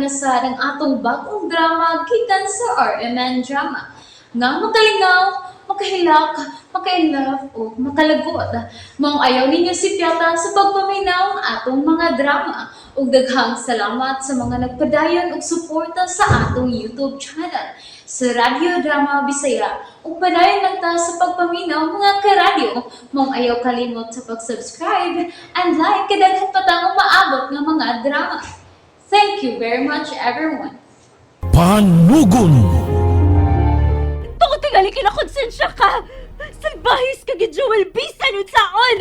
na sa ng atong bagong drama gikan sa RMN Drama. Nga makalingaw, makahilak, maka-inlove o makalagot. Maong ayaw ninyo si Piata sa pagpaminaw ang atong mga drama. Ug daghang salamat sa mga nagpadayon ug suporta sa atong YouTube channel sa Radio Drama Bisaya. Ug padayon lang ta sa pagpaminaw mga karadyo. Maong ayaw kalimot sa pag-subscribe and like kadaghan pa ta maabot ng mga drama. Thank you very much everyone. Panugon! Tungod tingali kinakonsensya ka! Salbahis ka Joel bisan unsaon!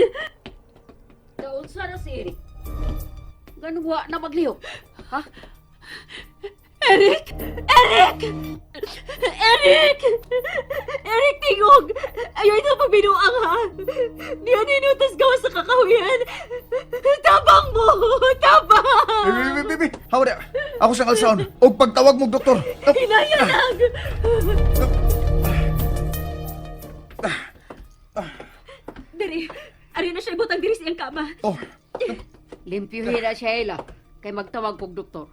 Daon sana si Eric. Ganun wa na maglihok. Ha? Eric! Eric! Eric! Eric, tingog! Ayaw ito pagbinuang ha! Di yan inutas gawa sa kakahuyan! Tabang mo! Tabang! Bibi, hawa na. Ako sa kalsaon. O pagtawag mo, doktor. Hinayanag! Diri, ari na siya ibutang diri siyang kama. Oh, Limpyuhin na siya ila. Kay magtawag pong doktor.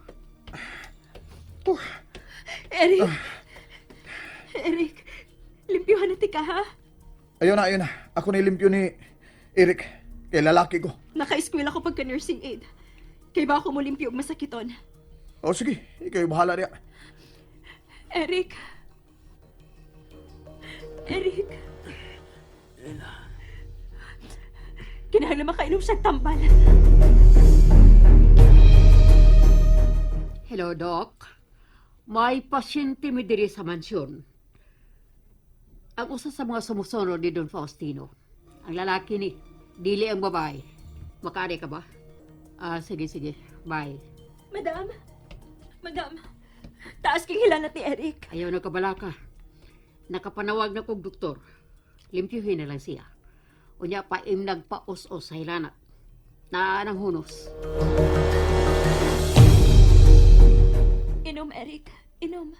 Eric! Eric, limpyuhan na ka ha? ayun na. Ako na ilimpyo ni Eric. Kay lalaki ko. Naka-eskwela ko pagka-nursing aid. Kay ba ako mo limpyo og masakiton? O sige, ikaw yung bahala niya. Eric. Eric. Kinahanglan makainom siyang tambal. Hello, Doc. May pasyente mi diri sa mansyon. Ang usa sa mga sumusunod ni Don Faustino. Ang lalaki ni, dili ang babae. Makaari ka ba? Sige. Bye. Madam. Taas king hilanat ni Eric. Ayaw na kabala ka. Nakapanawag na kong doktor. Limpyuhin na lang siya. Unya pa im nagpaos-os sa hilanat. Naanang hunos. Inom, Eric. Inom.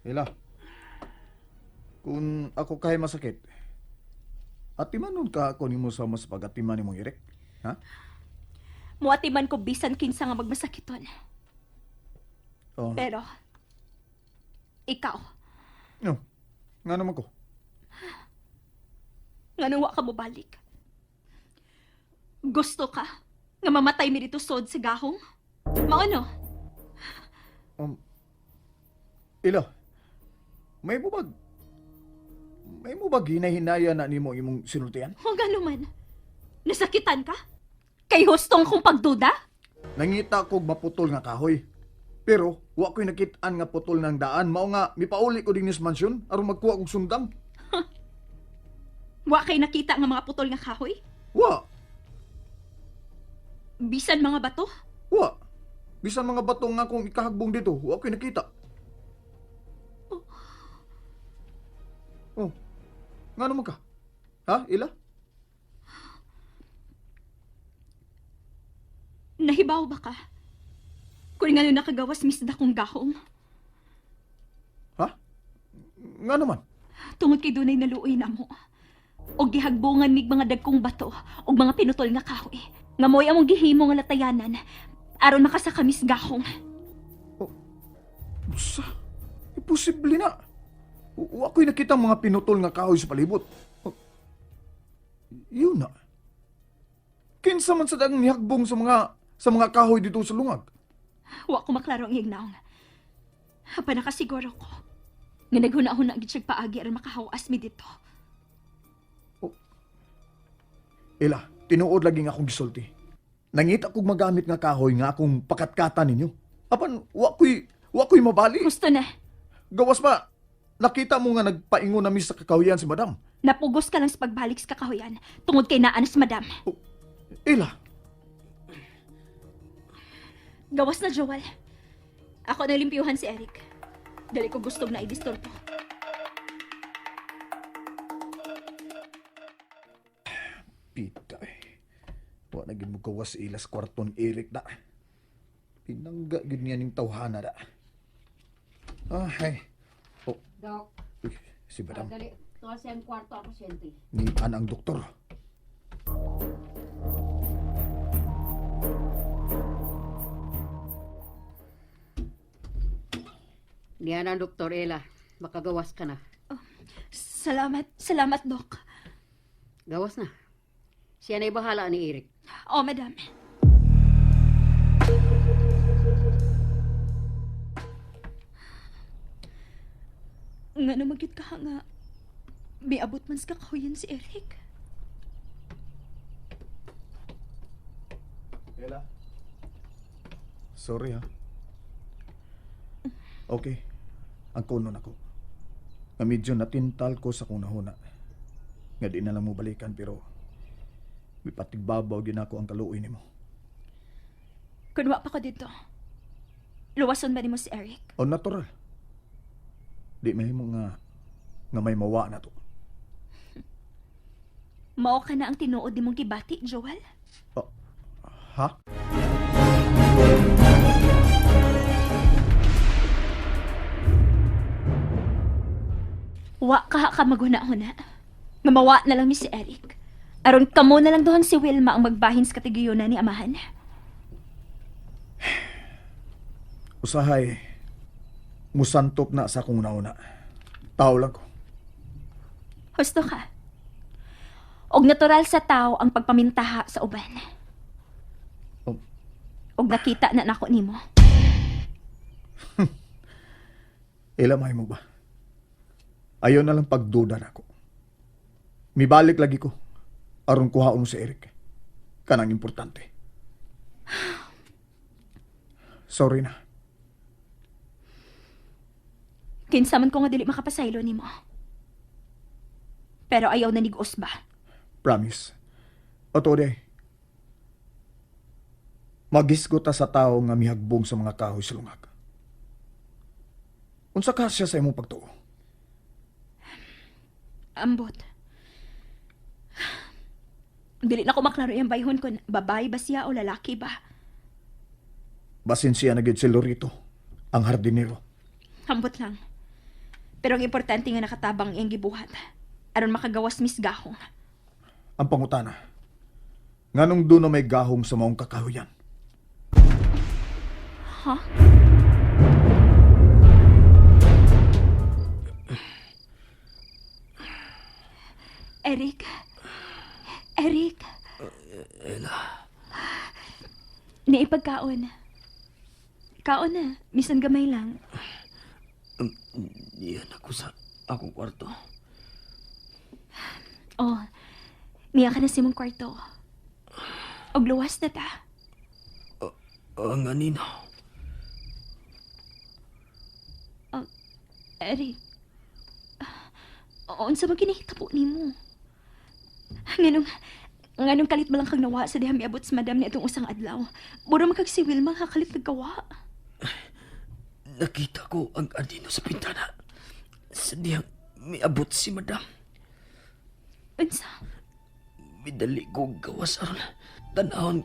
Hila. Kung ako kay masakit, atiman nun ka ako ni mo sa mas pag-atiman ni mong Eric. Ha? Muatiman ko bisan kinsa nga magmasakiton. Oh. Pero, ikaw, No. Nga naman ko. nga nung wa ka mo balik. Gusto ka nga mamatay mi dito sod sa gahong? Maano? Ila. May mo ba ginahinaya na nimo imong sinultian? O gano man? Nasakitan ka? Kay hustong kong pagduda? Nangita kog maputol nga kahoy. Pero wa ko'y nakitaan nga putol ng daan. Mao nga mipauli ko din sa mansyon aron magkuha kog sundang. Wa kay nakita nga mga putol nga kahoy? Wa. Bisan mga bato? Wa. Bisan mga batong nga kung ikahagbong dito, wa ko'y nakita. Oh. Nga naman ka? Ha, Ila? Nahibaw ba ka? Kung nga nung nakagawas misda kong gahong, Ha? Nga naman? tungod kay dunay naluoy na mo. O gihagbungan mig mga dagkong bato o mga pinutol nga kahoy. Nga mo'y among gihimo nga latayanan aron makasakamis gahong. Sa? Imposible na. Wa ko'y nakita mga pinutol nga kahoy sa palibot. Oh. Yun na. Kinsa man sa dagang nihagbong sa mga kahoy dito sa lungag. Wa ko maklaro ang hignaong. Hapa nakasiguro ko. Nga naghuna-huna gid siya paagi aron makahawas mi dito. Ila, tinuod lagi nga akong gisulti. Nangita kog magamit nga kahoy nga akong pakatkatan ninyo. Apan, wa ko'y mabali. Gusto na. Gawas pa, nakita mo nga nagpaingon na sa kakahuyan si madam. Napugos ka lang sa pagbalik sa kakahuyan tungod kay naanas madam. Ila, Gawas na, Joel. Ako na limpyuhan si Eric. Dali ko gusto na i-distorto. pitay. Wa na gid mo gawas ilas kwarton Eric da. Pinangga gid niya ning tawhana da. Ay. Oh, Doc, uy, si madam. dali. Tuwa siyang kwarto ang pasyente. Ni ang doktor. Niya na, Dr. Ella. Makagawas ka na. Salamat, Dok. Gawas na. Siya na'y bahala ni Eric. Oh, madam. Nga na magyud ka nga. May abot man sa kakahuyan si Eric. Ella? Sorry ha. Okay. Ang kunon ako. Nga medyo natintal ko sa kung nahuna. Nga di na lang mo balikan pero may patigbabaw din ako ang kaluoy nimo. Kunwa pa ko dito. Luwason ba ni mo si Eric? O natural. Di mahimo nga may mawa na to. Mao ka na ang tinuod ni mong kibati, Joel? Ha? Wa ka maguna-huna. Mamawa na lang ni si Eric. Aron kamo na lang doon si Wilma ang magbahin sa katigiyona ni amahan. Usahay, musantop na sa kung nauna. Tao lang ko. Husto ka. Og natural sa tao ang pagpamintaha sa uban. Oh. Og nakita na nako nimo. Ilamay mo ba? Ayaw na lang pagduda na ako. Mibalik lagi ko. Aron kuhaon mo si Eric. Kanang importante. Sorry na. Kinsa man ko nga dili makapasaylo nimo. Pero ayaw na nigos ba? Promise. O today, magisgot ta sa tao nga mihagbong sa mga kahoy sa lungag. Unsa ka siya sa imong pagtuo? Ambot. Dili na ko maklaro yung bayhon ko. Babae ba siya o lalaki ba? Basin siya na gyud si Lorito, ang hardinero. Ambot lang. Pero ang importante nga nakatabang iyang gibuhat. Aron makagawas misgahong. Ang pangutana, nganong doon na may gahom sa maong kakahuyan? Ha? Eric? Eric? Ella, Naipagkaon. Kaon na. Misan gamay lang. yan ako sa akong kwarto. Oh, niya ka na si mong kwarto. Og luwas na ta. Ang anino. Eric. Unsa man kinahita po nimo? Nganong kalit ba lang kang nawa sa diha miabot sa madam ni atong usang adlaw? Buro magkag si Wilma kalit nagkawa. Nakita ko ang anino sa pintana. Sa diyang may abot si madam. Unsa? Midali ko gawas aron tanahon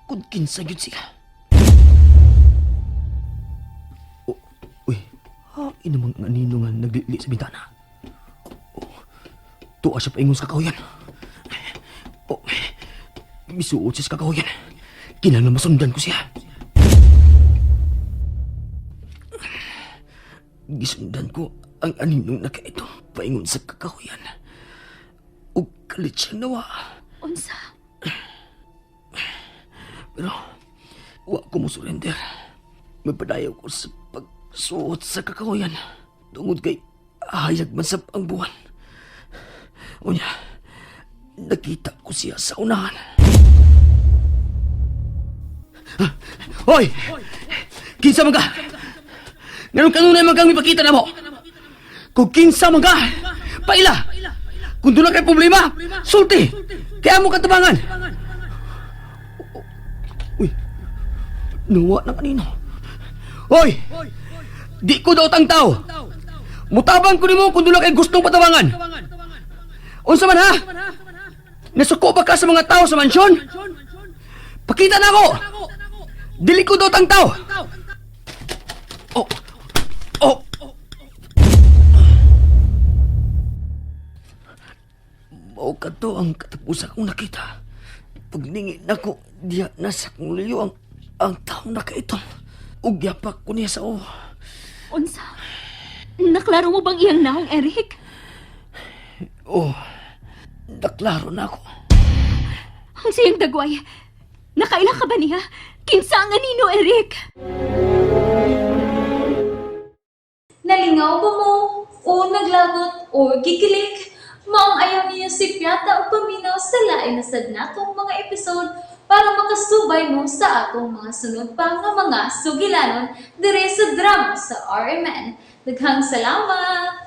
kung kinsa gyud siya. Uy, inamang anino nga naglili sa bintana. Tuwa siya paingon sa kakahuyan. Misuot siya sa kakahuyan. Kinahanglan masundan ko siya. Gisundan ko ang aninong nakaito paingon sa kakahuyan. Ug kalit siyang nawa. Unsa? Pero, wa ko mo surrender. Magpadayaw ko sa pagsuot sa kakahuyan. Tungod kay hayag man sa ang buwan. Unya, nakita ko siya sa unahan. Hoy! Kinsa man ka? Ganun kanunay man kang ipakita na mo? Kung kinsa man ka, paila! Kung doon na kay problema, sulti! Kaya mo katabangan! Uy, nawa na kanino. Hoy! Di ko daw tang tao! Mutabang ko ni mo kung doon na kay gustong patabangan! Unsa man ha? Nasuko ba ka sa mga tao sa mansyon? Pakita na ako! Dili ko daw tang tao! Oh! Oh! Mao ka to ang katapusan kong nakita. Pagningin ako, diya nasa kong liyo ang taong nakaitong. Ug yapak ko niya sa o. Unsa? Naklaro mo bang iyang naong, Eric? Oh, naklaro na ako. Ang siyang dagway. Nakaila ka ba niya? Kinsa ang anino, Eric? Nalingaw ba mo? O naglagot? O gikilik? Maong ayaw niya si Piata o paminaw sa lain na sad natong mga episode para makasubay mo sa atong mga sunod pa nga mga sugilanon dire sa drama sa RMN. Daghang salamat!